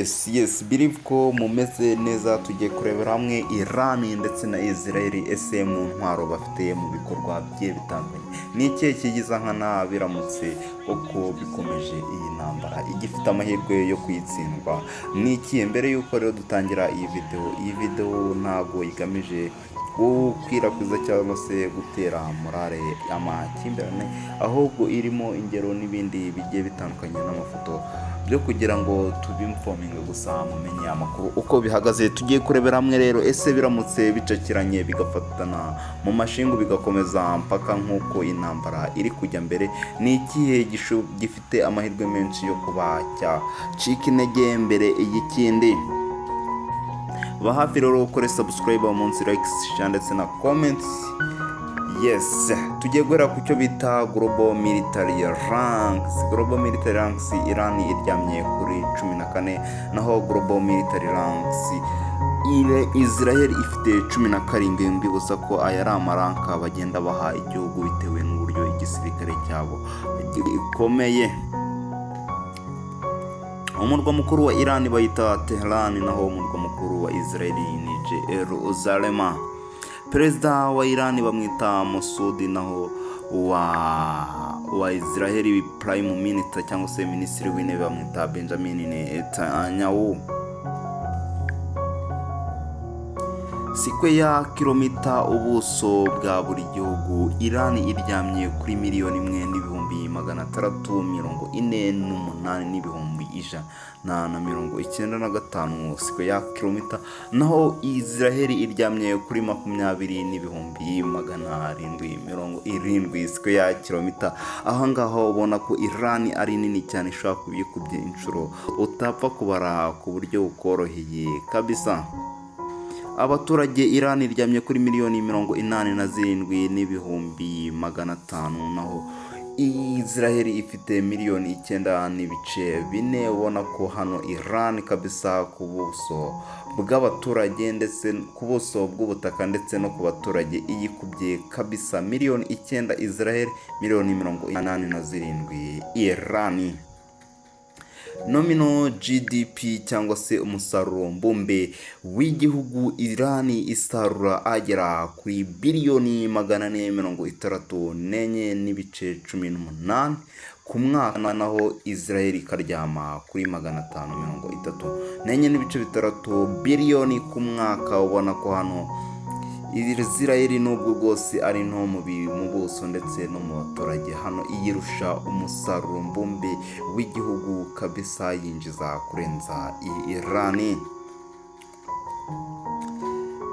Yes, believe ko mumeze neza. Tugiye kurebera hamwe Iran ndetse na Israel ese mu ntwaro bafite mu bikorwa bye bitandukanye. Ni ikihe kigiza nkana biramutse uko bikomeje iyi ntambara igifite amahirwe yo kwitsindwa? Ni ikihe? Mbere yuko rero dutangira iyi video ntago igamije gukwirakwiza cyangwa se gutera morale y'amakimbirane, ahubwo irimo ingero n'ibindi bigiye bitandukanye n'amafoto byo kugira ngo tubimfominge gusa mumenye amakuru uko bihagaze. Tugiye kurebera hamwe rero ese biramutse bicakiranye bigafatana mu mashingu bigakomeza mpaka nk'uko intambara iri kujya mbere, ni ikihe gifite amahirwe menshi yo kuba cyacika intege mbere y'ikindi? Ba hafi rero ukore subscribe munsi, likes, share ndetse na comments. Yes, tugiye guhera ku cyo bita global military ranks. Global military ranks Iran iryamye kuri 14, naho global military ranks Israel ifite 17. Mbibuza ko aya ari amaranka bagenda baha igihugu bitewe n'uburyo igisirikare cyabo gikomeye. Umurwa mukuru wa Iran bayita Tehran, naho umurwa mukuru wa Israel ni Jerusalem. Perezida wa Iran bamwita Masoud, naho wa Israel prime minister cyangwa se minisitiri w'intebe bamwita Benjamin Netanyahu. Sikwe ya kilomita ubuso bwa buri gihugu, Iran iryamye kuri 1,648,195 sikwe ya kilomita, naho Israel iryamye kuri 20,770 sikwe ya kilomita. Aha ngaho ubona ko Iran ari nini cyane, ishobora kubikubye inshuro utapfa kubara ku buryo bukoroheye kabisa. Abaturage Iran iryamye kuri 87,500,000, naho Israel ifite 9,400,000. Ubona ko hano Iran kabisa ku buso bw'abaturage ndetse ku buso bw'ubutaka ndetse no ku baturage iyikubye kabisa 9,000,000. Israel 87,000,000 Iran. Nominal GDP cyangwa se umusaruro mbumbe w'igihugu, Iran isarura agera kuri biliyoni 464.18 ku mwaka, naho Israel ikaryama kuri 534.6 biliyoni ku mwaka. Ubona ko hano Israel nubwo bwose ari nto mu buso ndetse no mu baturage, hano iyirusha umusaruro mbumbe w'igihugu kabisa, yinjiza kurenza Iran.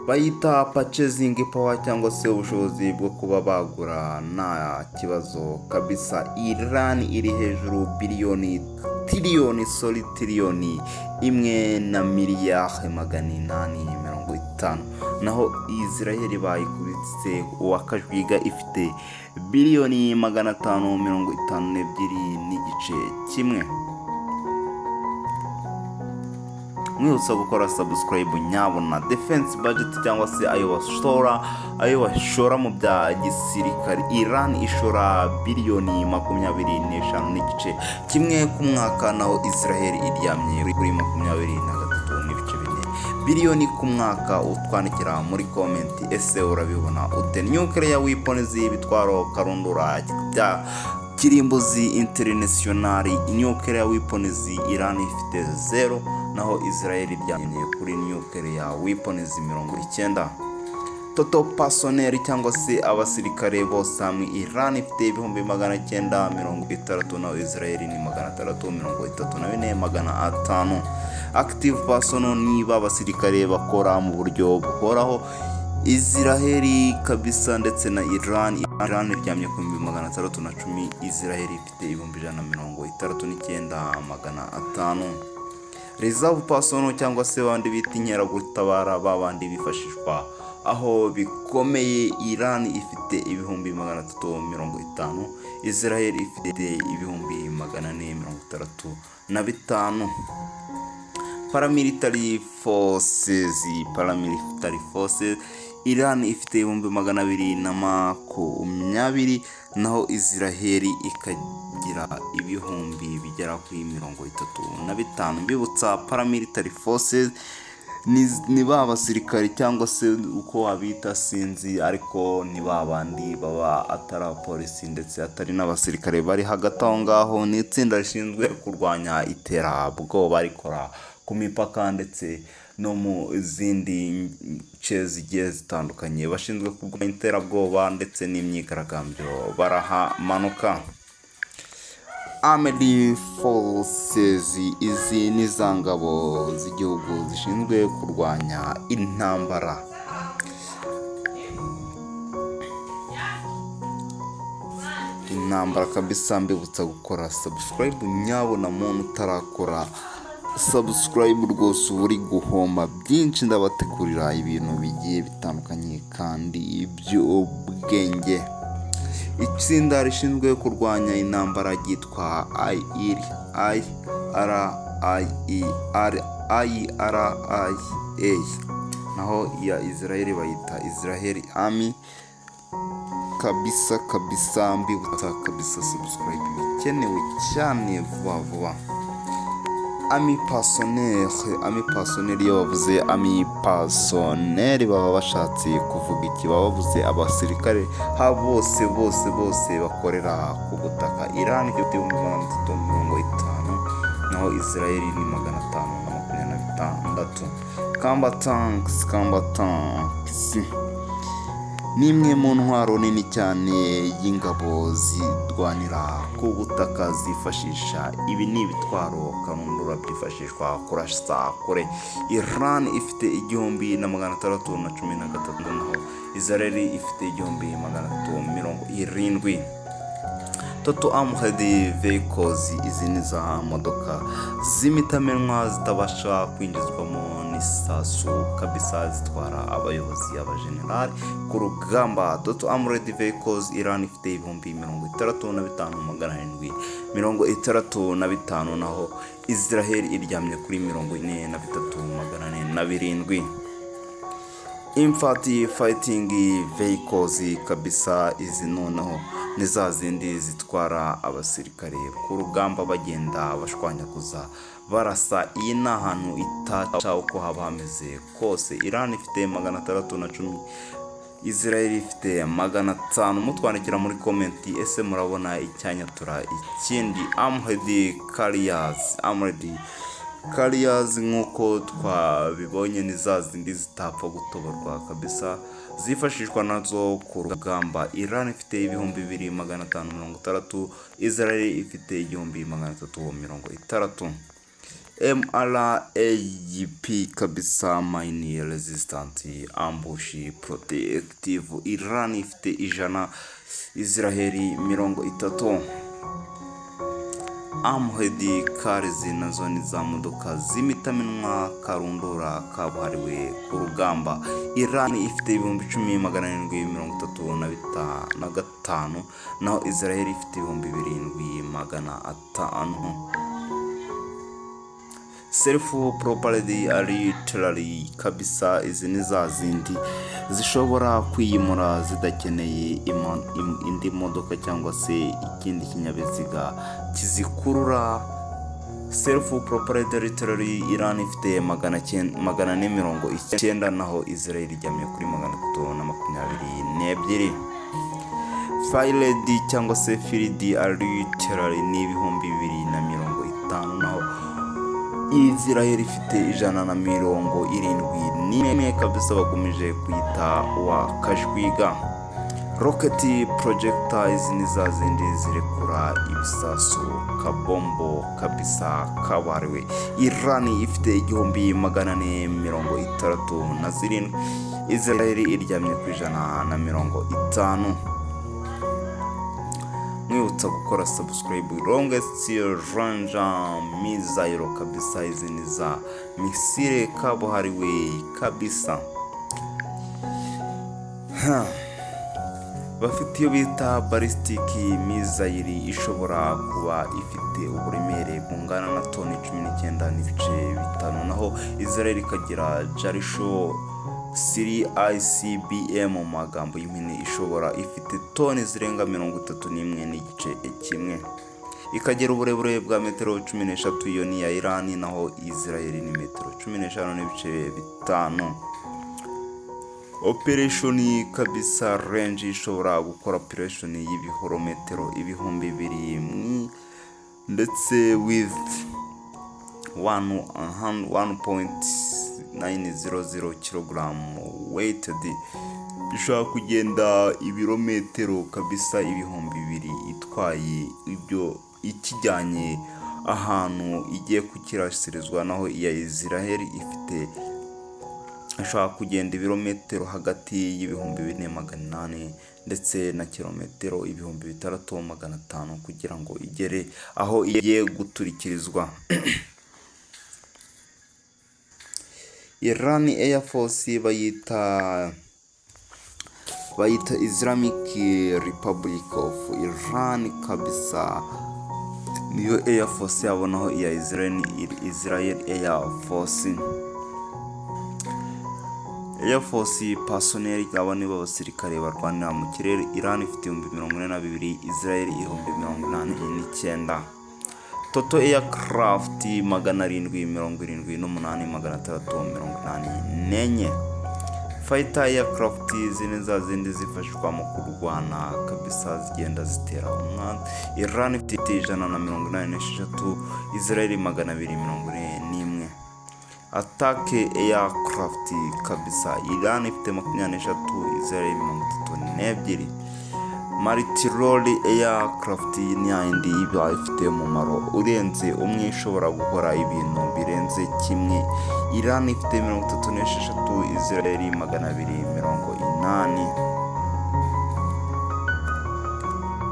Bayita purchasing power cyangwa se ubushobozi bwo kuba bagura nta kibazo kabisa. Iran iri hejuru tiriyoni 1,850,000,000, naho Israel bayikubitse uwakajwiga ifite biliyoni 552.1. Mwibutsa gukora subscribe nyabona. Defense budget cyangwa se ayo bashora mu bya gisirikare, Iran ishora biliyoni 25.5 ku mwaka, naho Israel iryamye kuri 23.4 biliyoni ku mwaka. Utwandikira muri comment ese urabibona ute? Nuclear weapons bitwaro karundura bya kirimbuzi international, nuclear weapons Iran ifite 0, naho Israel iryamye kuri nuclear weapons 90. Total personnel cyangwa se abasirikare bose hamwe, Iran ifite 930, naho Israel ni 634,500. Active personnel niba abasirikare bakora mu buryo buhoraho, Israel kabisa ndetse na Iran iryamye ku 610, Israel ifite 169,500. Reserve personnel cyangwa se bandi bita inkeragutabara, babandi bifashishwa aho bikomeye, Iran ifite 350,000, Israel ifite 465. Paramilitary forces Iran ifite 220,020, naho Israel bagira ibihumbi bigera kuri 35. Mbibutsa paramilitary forces ni ba basirikari cyangwa se uko wabita sinzi, ariko ni babandi baba atari polisi ndetse atari n'abasirikare, bari hagati aho ngaho. Ni itsinda rishinzwe kurwanya iterabwoba rikora ku mipaka ndetse no mu zindi nce zigiye zitandukanye, bashinzwe kurwanya iterabwoba ndetse n'imyigaragambyo barahamanuka. Armed Forces, izi ni za ngabo z'igihugu zishinzwe kurwanya intambara. Kabisa. Mbibutsa gukora subscribe, nyabona muntu utarakora subscribe rwose uri guhomba byinshi. Ndabategurira ibintu bigiye bitandukanye kandi by'ubwenge. Itsinda rishinzwe kurwanya intambara ryitwa IRA, naho iya Israel bayita Israel Army. Kabisa mbibutsa kabisa subscribe bikenewe cyane vuba. Ami personnel iyo bavuze ami personnel baba bashatse kuvuga iki? Baba bavuze abasirikare bose bakorera ku butaka. Iran ifite 350, naho Israel ni 526. Combatants ni imwe mu ntwaro nini cyane y'ingabo zirwanira ku butaka zifashisha. Ibi ni ibitwaro kanundura byifashishwa kurasa kure. Iran ifite 1613, naho Israel ifite 1370. Total Armored Vehicles, izi ni za modoka z'imitamenwa zitabasha kwinjizwamo n'isasu kabisa, zitwara abayobozi abajenerali ku rugamba. Total Armored Vehicles Iran ifite 35,765, naho Israel iryamye kuri 43,407. Infantry Fighting Vehicles kabisa, izi noneho ni za zindi zitwara abasirikare ku rugamba bagenda bashwanyaguza barasa. Iyi ni ahantu itaca uko haba hameze kose. Iran ifite 610, Israel ifite 500. Mutwandikira muri comment ese murabona icyanyatura ikindi. Armored Carriers nk'uko twabibonye ni za zindi zitapfa gutoborwa kabisa, zifashishwa nazo ku rugamba. Iran ifite 2560, Israel ifite 1360. MRAP kabisa, Mine Resistant Ambush Protective. Iran ifite 100, Israel 30. Armored Cars nazo ni za modoka z'imitamenwa karundura kabuhariwe ku rugamba. Iran ifite 10,735, naho Israel ifite 2,500. Self-propelled artillery kabisa, izi ni za zindi zishobora kwiyimura zidakeneye indi modoka cyangwa se ikindi kinyabiziga kizikurura. Self-propelled artillery Iran ifite 490, naho Israel iryamye kuri 322. Fired cyangwa se field artillery ni 2,050, naho Israel ifite 171 kabisa, bakomeje kwita wa kashwiga. Rocket projectiles ni za zindi zirekura ibisasu kabombo kabisa kabariwe. Iran ifite 1467, Israel iryamye ku 150. Mwibutsa gukora subscribe. Longest range missile kabisa, izi ni za misile kabuhariwe kabisa. Bafite iyo bita ballistic missile, ishobora kuba ifite uburemere bungana na toni 19.5, naho Israel ikagira Jarisho 3 ICBM mu magambo y'impine, ishobora ifite toni zirenga 31.1. ikagira uburebure bwa metero 13. Iyo ni iya Iran, naho Israel ni metero 15.5. Operation kabisa range ishobora gukora operation y'ibirometero 2000 ndetse with 1.900 kg weighted, ishobora kugenda ibirometero kabisa 2000 itwaye ibyo ikijyanye ahantu igiye kukirasirizwa, naho iya Israel ifite ashobora kugenda ibirometero hagati y'2400 ndetse na kilometero 6500 kugira ngo igere aho igiye guturikirizwa. Iran Air Force bayita Islamic Republic of Iran kabisa, niyo Air Force yabo, naho iya Israel Air Force. Air Force personnel aba ni b'abasirikare barwanira mu kirere. Iran ifite 42,000, Israel 89,000. Total aircraft 778,684. Fighter aircraft zine za zindi zifashishwa mu kurwana kabisa, zigenda zitera umwanzi. Iran ifite 186, Israel 241. Attack aircraft kabisa, Iran ifite 23, Israel 32. Multi-role aircraft ni yindi iba ifite umumaro urenze umwe, ishobora gukora ibintu birenze kimwe. Iran ifite 36, Israel 280.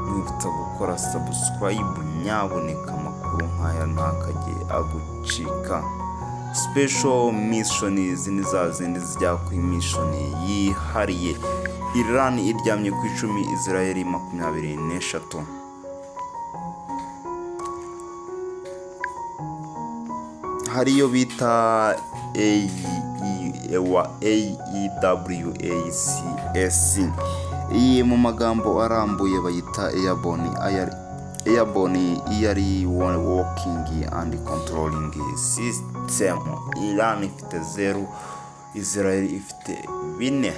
Nibutsa gukora subscribe, nyaboneka amakuru nkaya ntakajye agucika. Special mission zini za zindi zijya ku mission yihariye. Iran iryamye ku 10, Israel 23. Hariyo bita AEWACS, iyi mu magambo arambuye bayita Airborne Early Walking and Controlling System. Iran ifite 0, Israel ifite 4.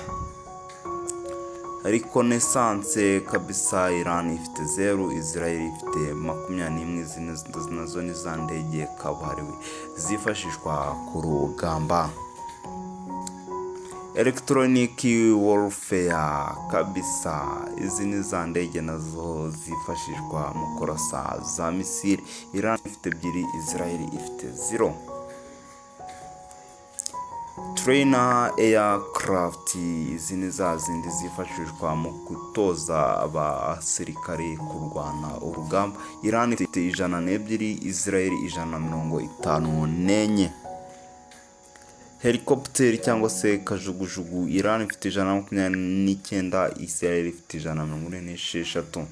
Reconnaissance kabisa, Iran ifite 0, Israel ifite 21. Nazo ni za ndege kabuhariwe zifashishwa ku rugamba. Electronic warfare kabisa, izi ni za ndege nazo zifashishwa mu kurasa za misile. Iran ifite 2, Israel ifite 0. Trainer aircraft, izi ni za zindi zifashishwa mu gutoza abasirikare kurwana urugamba. Iran ifite 102, Israel 154. Helicopter cyangwa se kajugujugu, Iran ifite 129, Israel ifite 146.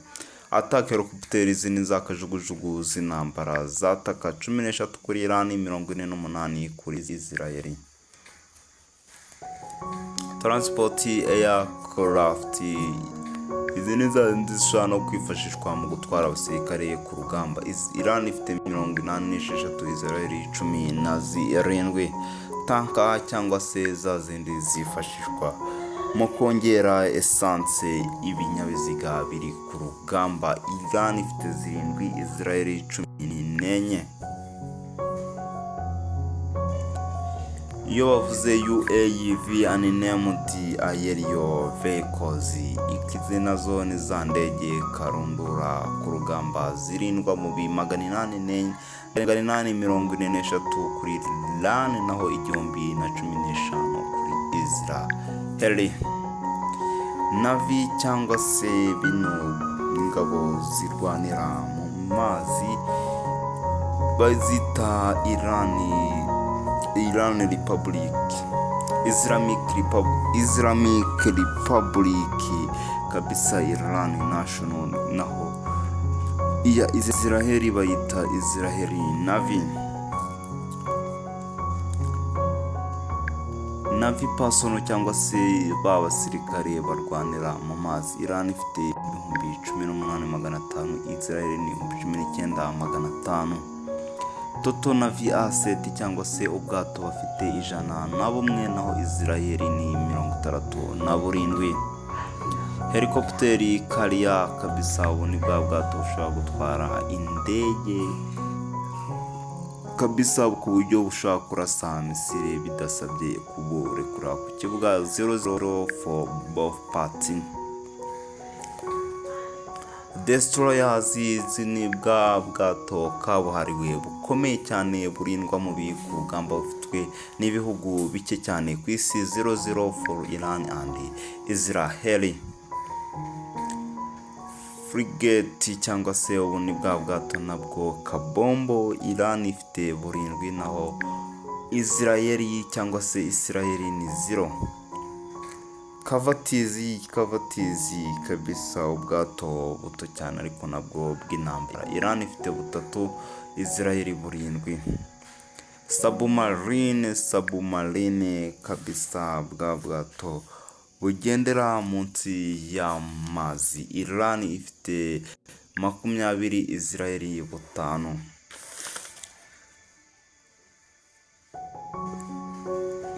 Attack helicopter zini za kajugujugu z'intambara zataka 13 kuri Iran, 48 kuri Israel. Transport aircraft, izi ni za zindi zishobora no kwifashishwa mu gutwara abasirikare ku rugamba. Iran ifite 86, Israel 17. Tanka cyangwa se za zindi zifashishwa mu kongera essence ibinyabiziga biri ku rugamba. Iran ifite 7, Israel 14. Iyo bavuze UAV unnamed aerial vehicles, ikize nazo ni za ndege karundura ku rugamba zirindwa mu 843 kuri Iran, naho 1015 kuri Israel. Navy cyangwa se bino ingabo zirwanira mu mazi bazita Iran Republic, Islamic Republic kabisa, Iran National, naho iya Israel bayita Israeli Navy. Navy personnel cyangwa se ba basirikare barwanira mu mazi. Iran ifite 18,500, Israel ni 19,500. Total Navy asset cyangwa se ubwato bafite 101, naho Israel ni 67. Helikopteri Kariya kabisa, ubu ni bwa bwato bushobora gutwara indege kabisa ku buryo bushobora kurasa misile bidasabye kuburekura ku kibuga 00 for both parties. Destroyers ni bwa bwato kabuhariwe bukomeye cyane burindwa mu bigamba bufitwe n'ibihugu bike cyane ku isi. 00 for Iran and Israel. Frigate cyangwa se ubu ni bwa bwato nabwo kabombo. Iran ifite burindwi, naho Israel cyangwa se Israel ni 0. Cavatizi kabisa, ubwato buto cyane ariko nabwo bw'intambara. Iran ifite 3, Israel burindwi. Submarine kabisa, bwa bwato bugendera munsi y'amazi. Iran ifite 20, Israel 5.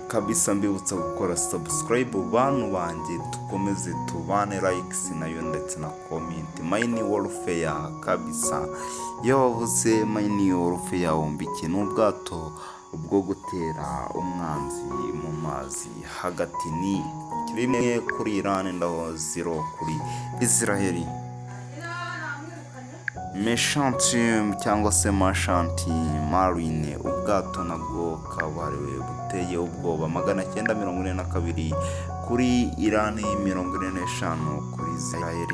Kabisa mbibutsa gukora subscribe bantu banjye, tukomeze tubane, likes nayo ndetse na comment. Mine warfare kabisa, iyo wavuze mine warfare wombike n'ubwato ubwo gutera umwanzi mu mazi hagati. Ni 1 kuri Iran, ndaho 0 kuri Israel. Merchant cyangwa se Merchant Marine, ubwato nabwo kabuhariwe buteye ubwoba. 942 kuri Iran, 45 kuri Israel.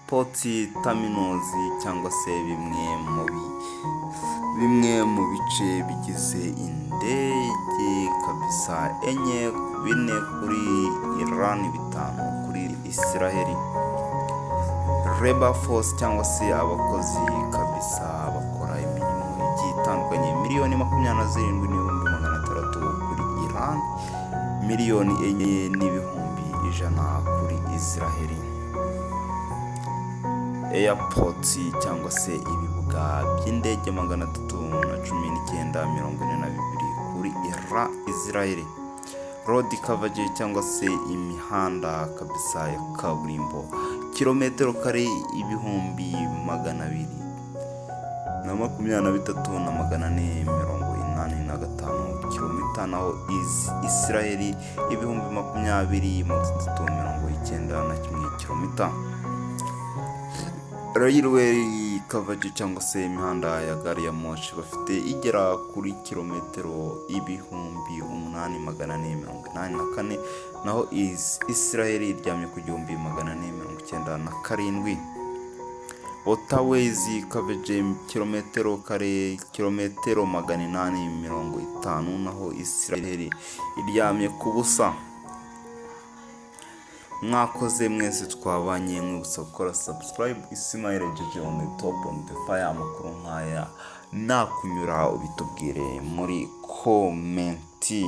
Port terminals cyangwa se bimwe mu bice bigize indege kabisa. 4 kuri Iran, 5 kuri Israel. Labor force cyangwa se abakozi kabisa bakora imirimo igiye itandukanye. 27,600 kuri Iran, 4,100,000 kuri Israel. Airport cyangwa se ibibuga by'indege 319,42 kuri Israel. Road coverage cyangwa se imihanda kabisa ya kaburimbo, kilometero kare 223,485 kilomita, naho Israel 20,391 kilomita. Railway coverage cyangwa se imihanda ya gari ya moshi bafite igera kuri kilometero 8,484, naho Israel iryamye ku 1,497. Waterways coverage kilometero kare 850, naho Israel iryamye ku busa. Mwakoze mwese twabanye, mwibutsa gukora subscribe. Ismail Jeje on the top on the fire. Amakuru nkaya nakunyura ubitubwire muri komenti.